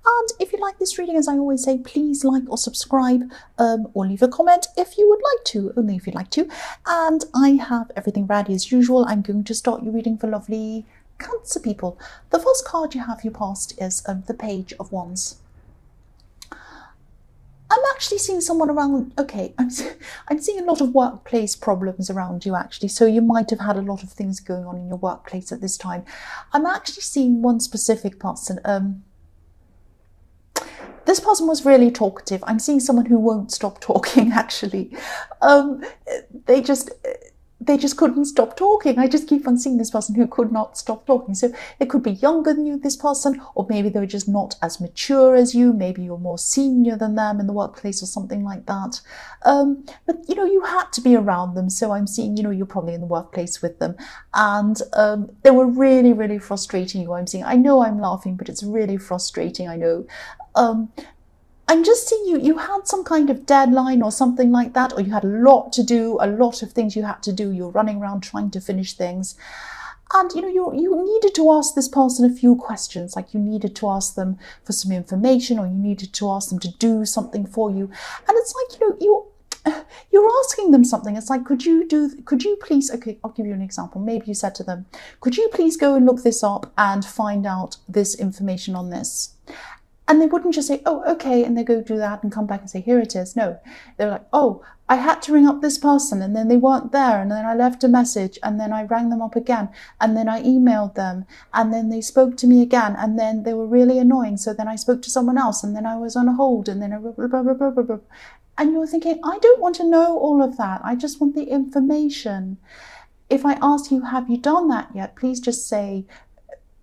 And if you like this reading, as I always say, please like or subscribe, or leave a comment if you would like to, only if you'd like to. And I have everything ready as usual. I'm going to start your reading for lovely Cancer people. The first card you have, your past, is the Page of Wands. I'm actually seeing someone around. Okay, I'm seeing a lot of workplace problems around you, actually. So you might have had a lot of things going on in your workplace at this time. I'm actually seeing one specific person. This person was really talkative. I'm seeing someone who won't stop talking, actually. They just couldn't stop talking. I just keep on seeing this person who could not stop talking. So it could be younger than you, this person, or maybe they're just not as mature as you. Maybe you're more senior than them in the workplace or something like that. But, you had to be around them. So I'm seeing, you're probably in the workplace with them. And they were really, really frustrating you. I'm seeing, I know I'm laughing, but it's really frustrating, I know. I'm just seeing you had some kind of deadline or something like that, or you had a lot to do, a lot of things you had to do. You're running around trying to finish things. And, you needed to ask this person a few questions, like you needed to ask them for some information, or you needed to ask them to do something for you. And it's like, you're asking them something. It's like, could you please, okay, I'll give you an example. Maybe you said to them, could you please go and look this up and find out this information on this? And they wouldn't just say, oh, okay, and they go do that and come back and say, here it is. No, they're like, oh, I had to ring up this person and then they weren't there and then I left a message and then I rang them up again and then I emailed them and then they spoke to me again and then they were really annoying. So then I spoke to someone else and then I was on hold and then blah, blah, blah, blah, blah, blah. And you're thinking, I don't want to know all of that. I just want the information. If I ask you, have you done that yet? Please just say,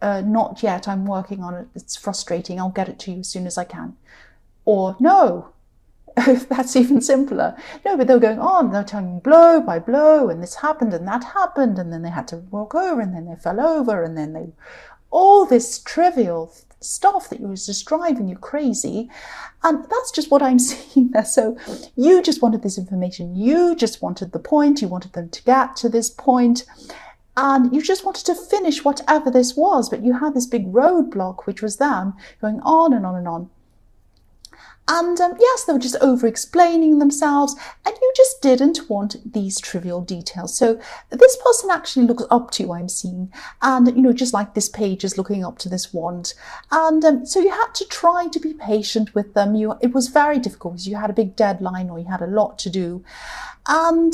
not yet, I'm working on it, it's frustrating, I'll get it to you as soon as I can. Or no, that's even simpler. No, but they're going on, they're telling you blow by blow, and this happened and that happened, and then they had to walk over, and then they fell over, and then they, all this trivial stuff that was just driving you crazy. And that's just what I'm seeing there. So you just wanted this information, you just wanted the point, you wanted them to get to this point. And you just wanted to finish whatever this was, but you had this big roadblock, which was them going on and on and on. And yes, they were just over-explaining themselves, and you just didn't want these trivial details. So this person actually looks up to you, I'm seeing, and, just like this page is looking up to this wand. And so you had to try to be patient with them. It was very difficult because you had a big deadline or you had a lot to do. And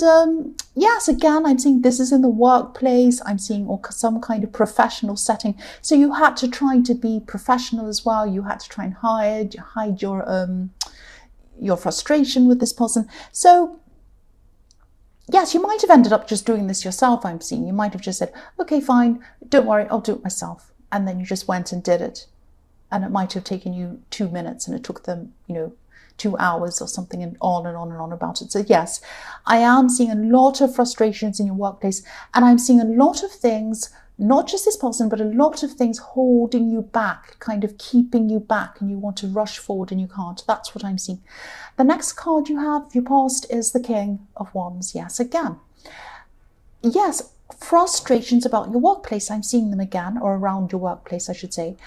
yes, again, I'm seeing this is in the workplace. I'm seeing some kind of professional setting. So you had to try to be professional as well. You had to try and hide your frustration with this person. So yes, you might have ended up just doing this yourself, I'm seeing. You might have just said, okay, fine, don't worry, I'll do it myself. And then you just went and did it. And it might have taken you 2 minutes and it took them, 2 hours or something, and on and on and on about it. So yes, I am seeing a lot of frustrations in your workplace, and I'm seeing a lot of things, not just this person, but a lot of things holding you back, kind of keeping you back, and you want to rush forward and you can't. That's what I'm seeing. The next card you have, your past, is the King of Wands. Yes, again. Yes, frustrations about your workplace. I'm seeing them again, or around your workplace, I should say.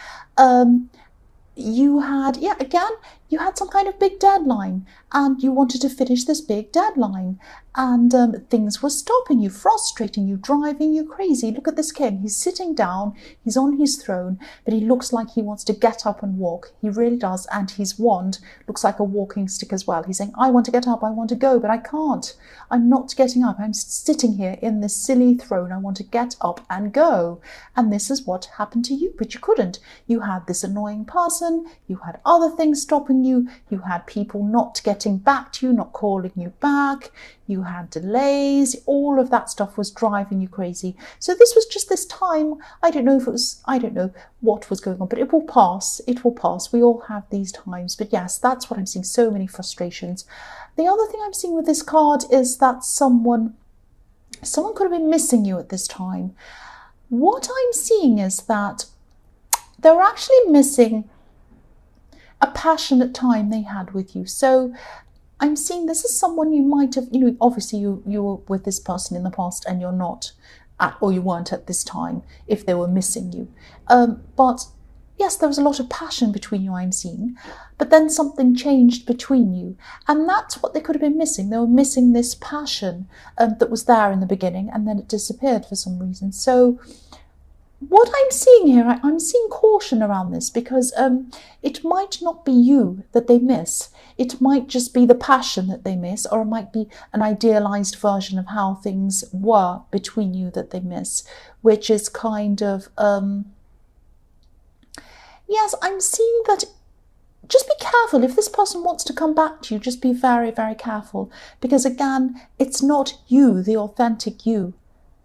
You had some kind of big deadline and you wanted to finish this big deadline, and things were stopping you, frustrating you, driving you crazy. Look at this king. He's sitting down, he's on his throne, but he looks like he wants to get up and walk. He really does. And his wand looks like a walking stick as well. He's saying, I want to get up, I want to go, but I can't. I'm not getting up. I'm sitting here in this silly throne. I want to get up and go. And this is what happened to you, but you couldn't. You had this annoying person, you had other things stopping you, you had people not getting back to you, not calling you back, you had delays, all of that stuff was driving you crazy. So this was just this time, I don't know what was going on, but it will pass, we all have these times. But yes, that's what I'm seeing, so many frustrations. The other thing I'm seeing with this card is that someone could have been missing you at this time. What I'm seeing is that they're actually missing a passionate time they had with you. So I'm seeing this is someone you might have, obviously you were with this person in the past and you're not at, or you weren't at this time if they were missing you. But yes, there was a lot of passion between you, I'm seeing, but then something changed between you. And that's what they could have been missing. They were missing this passion that was there in the beginning, and then it disappeared for some reason. So what I'm seeing here, I'm seeing caution around this, because it might not be you that they miss. It might just be the passion that they miss, or it might be an idealized version of how things were between you that they miss, which is kind of... yes, I'm seeing that. Just be careful. If this person wants to come back to you, just be very, very careful. Because again, it's not you, the authentic you,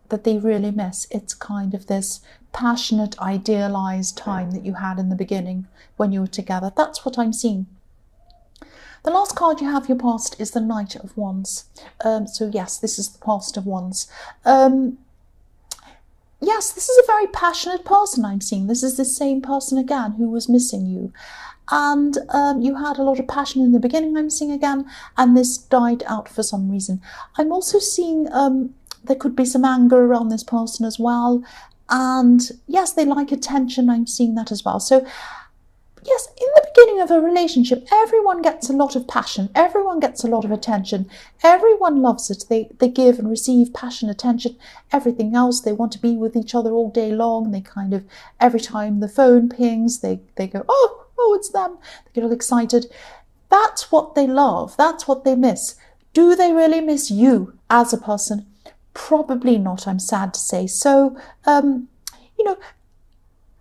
that they really miss. It's kind of this passionate, idealized time that you had in the beginning when you were together. That's what I'm seeing. The last card you have, your past, is the Knight of Wands. So yes, this is the past of Wands. Yes, this is a very passionate person I'm seeing. This is the same person again who was missing you. And you had a lot of passion in the beginning, I'm seeing again, and this died out for some reason. I'm also seeing there could be some anger around this person as well. And yes, they like attention. I'm seeing that as well. So yes, in the beginning of a relationship, everyone gets a lot of passion. Everyone gets a lot of attention. Everyone loves it. They give and receive passion, attention, everything else. They want to be with each other all day long. They kind of, every time the phone pings, they go, oh, it's them. They get all excited. That's what they love. That's what they miss. Do they really miss you as a person? Probably not, I'm sad to say. So, you know,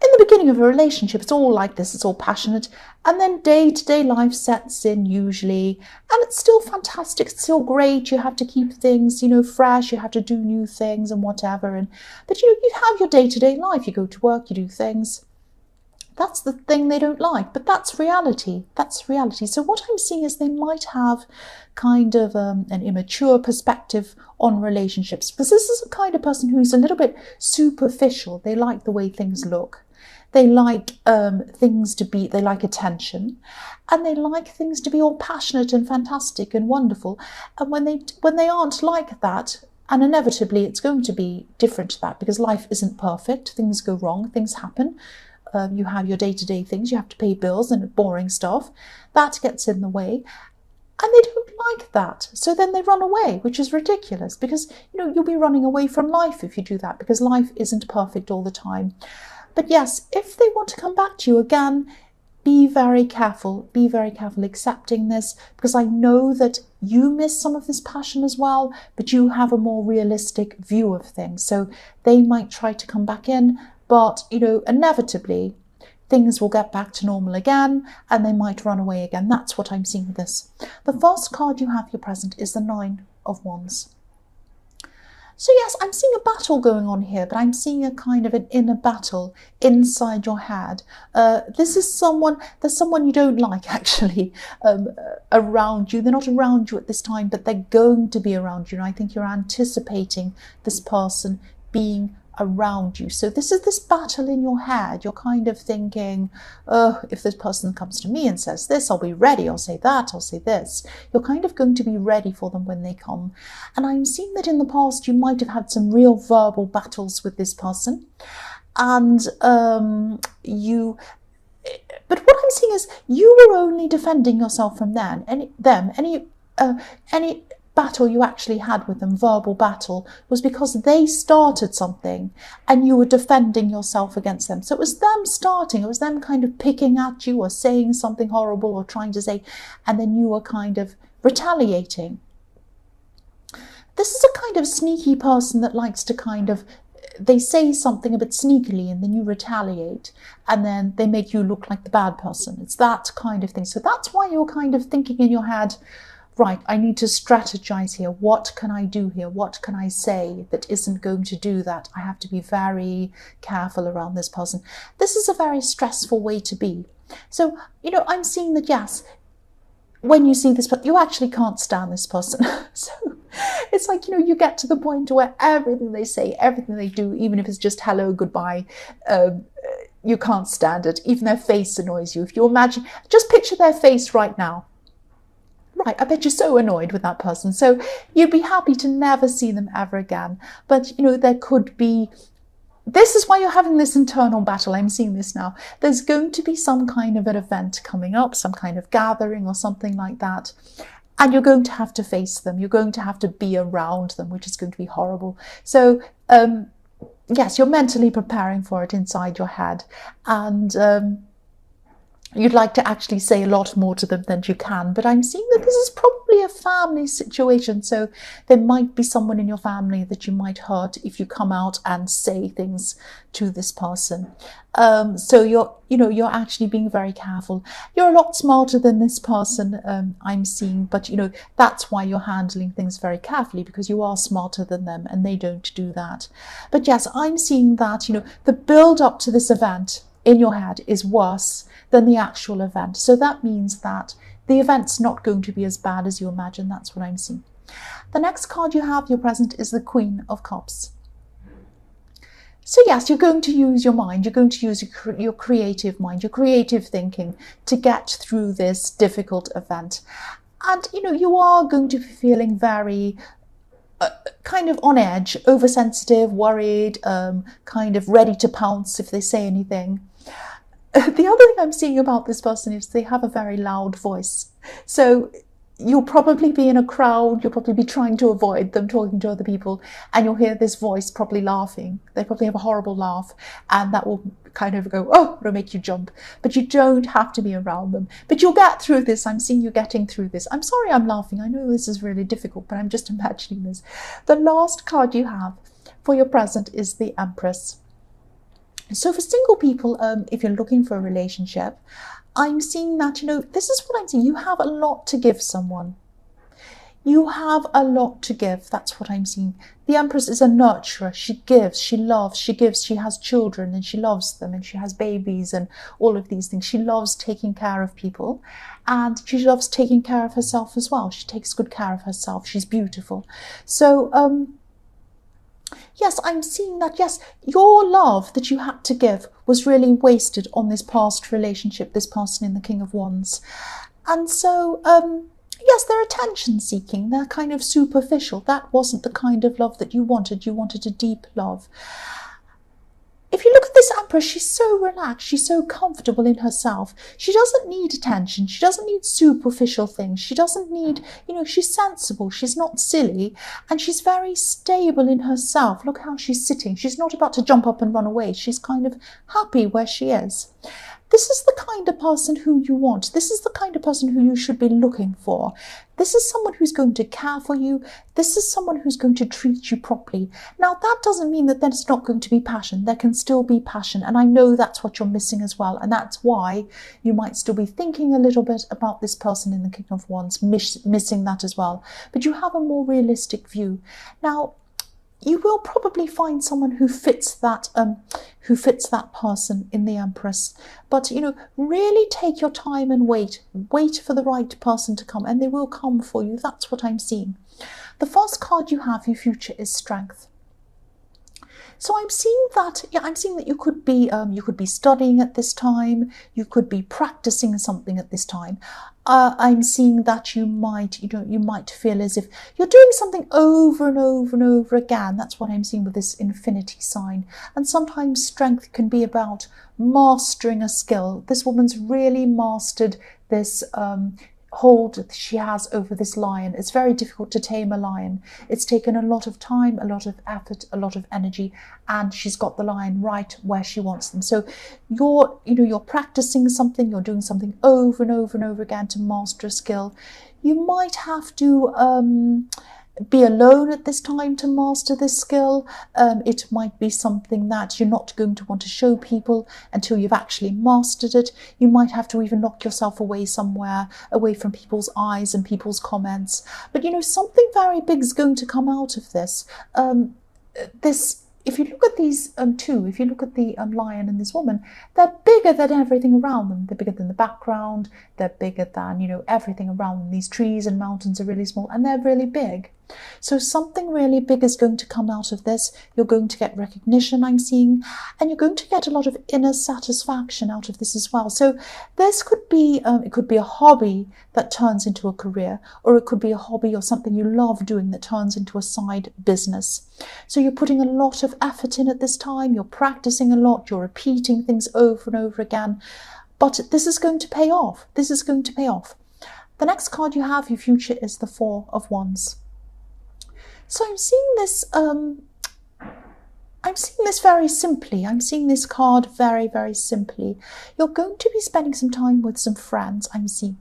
in the beginning of a relationship, it's all like this, it's all passionate, and then day-to-day life sets in usually, and it's still fantastic, it's still great. You have to keep things, you know, fresh, you have to do new things and whatever, but you have your day-to-day life, you go to work, you do things. That's the thing they don't like, but that's reality. That's reality. So what I'm seeing is they might have kind of an immature perspective on relationships, because this is a kind of person who's a little bit superficial. They like the way things look. They like things to be, they like attention, and they like things to be all passionate and fantastic and wonderful. And when they aren't like that, and inevitably it's going to be different to that, because life isn't perfect. Things go wrong, things happen. You have your day-to-day things, you have to pay bills and boring stuff. That gets in the way. And they don't like that. So then they run away, which is ridiculous, because, you know, you'll be running away from life if you do that, because life isn't perfect all the time. But yes, if they want to come back to you again, be very careful. Be very careful accepting this, because I know that you miss some of this passion as well, but you have a more realistic view of things. So they might try to come back in, but, you know, inevitably things will get back to normal again, and they might run away again. That's what I'm seeing with this. The first card you have, your present, is the Nine of Wands. So yes, I'm seeing a battle going on here, but I'm seeing a kind of an inner battle inside your head. This is there's someone you don't like, actually, around you. They're not around you at this time, but they're going to be around you. And I think you're anticipating this person being around you. So this is this battle in your head. You're kind of thinking, oh, if this person comes to me and says this, I'll be ready. I'll say that, I'll say this. You're kind of going to be ready for them when they come. And I'm seeing that in the past you might have had some real verbal battles with this person. And but what I'm seeing is you were only defending yourself from them. Any battle you actually had with them, verbal battle, was because they started something and you were defending yourself against them. So it was them starting, it was them kind of picking at you or saying something horrible or trying to say, and then you were kind of retaliating. This is a kind of sneaky person that likes to kind of, they say something a bit sneakily and then you retaliate, and then they make you look like the bad person. It's that kind of thing. So that's why you're kind of thinking in your head, right, I need to strategize here. What can I do here? What can I say that isn't going to do that? I have to be very careful around this person. This is a very stressful way to be. So, you know, I'm seeing that, yes, when you see this person, you actually can't stand this person. So it's like, you know, you get to the point where everything they say, everything they do, even if it's just hello, goodbye, you can't stand it. Even their face annoys you. If you imagine, just picture their face right now. Right, I bet you're so annoyed with that person. So you'd be happy to never see them ever again. But, you know, there could be this is why you're having this internal battle. I'm seeing this now. There's going to be some kind of an event coming up, some kind of gathering or something like that. And you're going to have to face them. You're going to have to be around them, which is going to be horrible. So, yes, you're mentally preparing for it inside your head. And you'd like to actually say a lot more to them than you can. But I'm seeing that this is probably a family situation. So there might be someone in your family that you might hurt if you come out and say things to this person. So you're actually being very careful. You're a lot smarter than this person, I'm seeing, but that's why you're handling things very carefully, because you are smarter than them and they don't do that. But yes, I'm seeing that, the build up to this event in your head is worse than the actual event. So that means that the event's not going to be as bad as you imagine. That's what I'm seeing. The next card you have, your present, is the Queen of Cups. So yes, you're going to use your mind. You're going to use your creative mind, your creative thinking to get through this difficult event. And, you are going to be feeling very kind of on edge, oversensitive, worried, kind of ready to pounce if they say anything. The other thing I'm seeing about this person is they have a very loud voice. So you'll probably be in a crowd, you'll probably be trying to avoid them talking to other people, and you'll hear this voice probably laughing. They probably have a horrible laugh, and that will kind of go, oh, it'll make you jump. But you don't have to be around them. But you'll get through this. I'm seeing you getting through this. I'm sorry I'm laughing. I know this is really difficult, but I'm just imagining this. The last card you have for your present is the Empress. So for single people, if you're looking for a relationship, I'm seeing that, this is what I'm seeing. You have a lot to give someone. You have a lot to give. That's what I'm seeing. The Empress is a nurturer. She gives, she loves, she gives. She has children and she loves them, and she has babies and all of these things. She loves taking care of people, and she loves taking care of herself as well. She takes good care of herself. She's beautiful. So, yes, I'm seeing that, yes, your love that you had to give was really wasted on this past relationship, this person in the King of Wands. And so, yes, they're attention seeking. They're kind of superficial. That wasn't the kind of love that you wanted. You wanted a deep love. If you look at this Empress, she's so relaxed, she's so comfortable in herself. She doesn't need attention, she doesn't need superficial things, she doesn't need, she's sensible, she's not silly, and she's very stable in herself. Look how she's sitting. She's not about to jump up and run away. She's kind of happy where she is. This is the kind of person who you want. This is the kind of person who you should be looking for. This is someone who's going to care for you. This is someone who's going to treat you properly. Now, that doesn't mean that there's not going to be passion. There can still be passion. And I know that's what you're missing as well. And that's why you might still be thinking a little bit about this person in the King of Wands, missing that as well. But you have a more realistic view. Now, you will probably find someone who fits that person in the Empress. But, really take your time and wait for the right person to come, and they will come for you. That's what I'm seeing. The first card you have, your future, is Strength. So I'm seeing that, I'm seeing that you could be studying at this time, you could be practicing something at this time. I'm seeing that you might feel as if you're doing something over and over and over again. That's what I'm seeing with this infinity sign. And sometimes strength can be about mastering a skill. This woman's really mastered this hold that she has over this lion. It's very difficult to tame a lion. It's taken a lot of time, a lot of effort, a lot of energy, and she's got the lion right where she wants them. So you're practicing something, you're doing something over and over and over again to master a skill. You might have to be alone at this time to master this skill. It might be something that you're not going to want to show people until you've actually mastered it. You might have to even lock yourself away somewhere, away from people's eyes and people's comments. But something very big is going to come out of this. If you look at these two, if you look at the lion and this woman, they're bigger than everything around them. They're bigger than the background. They're bigger than, everything around them. These trees and mountains are really small, and they're really big. So something really big is going to come out of this. You're going to get recognition, I'm seeing, and you're going to get a lot of inner satisfaction out of this as well. So this could be, it could be a hobby that turns into a career, or it could be a hobby or something you love doing that turns into a side business. So you're putting a lot of effort in at this time, you're practicing a lot, you're repeating things over and over again, but this is going to pay off. This is going to pay off. The next card you have, your future, is the Four of Wands. So I'm seeing this very simply. I'm seeing this card very, very simply. You're going to be spending some time with some friends, I'm seeing,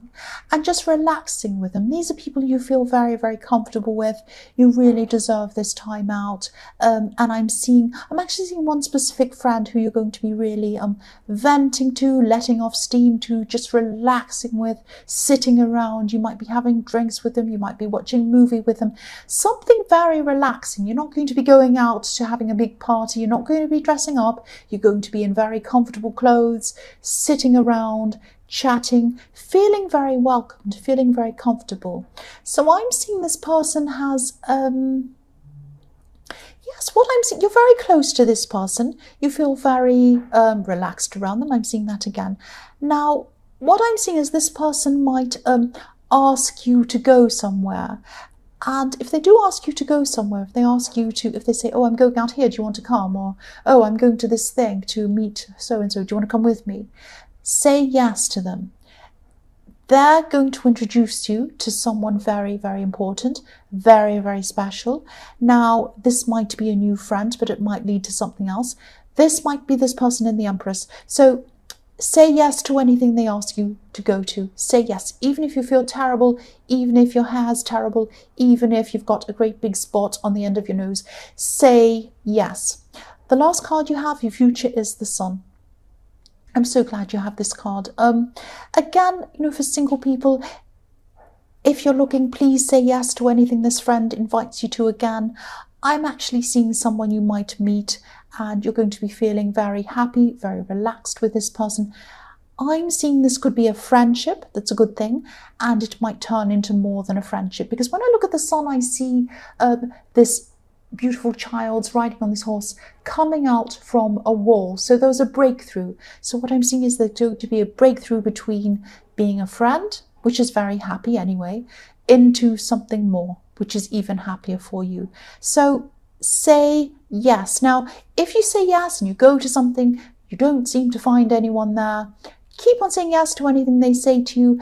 and just relaxing with them. These are people you feel very, very comfortable with. You really deserve this time out. And I'm actually seeing one specific friend who you're going to be really venting to, letting off steam to, just relaxing with, sitting around. You might be having drinks with them. You might be watching a movie with them. Something very relaxing. You're not going to be going out to having a big party. You're not going to be dressing up. You're going to be in very comfortable clothes, sitting around, chatting, feeling very welcomed, feeling very comfortable. So I'm seeing this person has, yes, what I'm seeing, you're very close to this person. You feel very relaxed around them. I'm seeing that again. Now, what I'm seeing is this person might ask you to go somewhere. And if they do ask you to go somewhere, if they say, oh, I'm going out here, do you want to come? Or, oh, I'm going to this thing to meet so-and-so, do you want to come with me? Say yes to them. They're going to introduce you to someone very, very important, very, very special. Now, this might be a new friend, but it might lead to something else. This might be this person in the Empress. So say yes to anything they ask you to go to. Say yes, even if you feel terrible, even if your hair's terrible, even if you've got a great big spot on the end of your nose. Say yes. The last card you have, your future, is the Sun. I'm so glad you have this card. Again, for single people, if you're looking, please say yes to anything this friend invites you to again. I'm actually seeing someone you might meet and you're going to be feeling very happy, very relaxed with this person. I'm seeing this could be a friendship. That's a good thing. And it might turn into more than a friendship. Because when I look at the Sun, I see this beautiful child riding on this horse coming out from a wall. So there's a breakthrough. So what I'm seeing is there's going to be a breakthrough between being a friend, which is very happy anyway, into something more, which is even happier for you. So say yes. Now, if you say yes and you go to something, you don't seem to find anyone there, keep on saying yes to anything they say to you.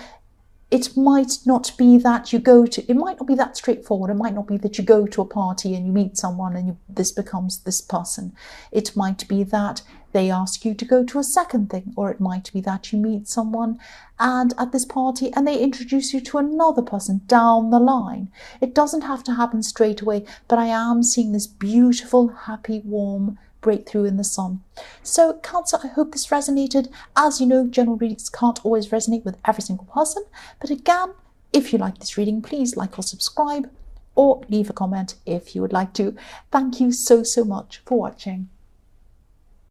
It might not be that you go to, it might not be that straightforward. It might not be that you go to a party and you meet someone and this becomes this person. It might be that they ask you to go to a second thing, or it might be that you meet someone and at this party and they introduce you to another person down the line. It doesn't have to happen straight away, but I am seeing this beautiful, happy, warm breakthrough in the Sun. So Cancer, I hope this resonated. As you know, general readings can't always resonate with every single person, but again, if you like this reading, please like or subscribe, or leave a comment if you would like to. Thank you so much for watching.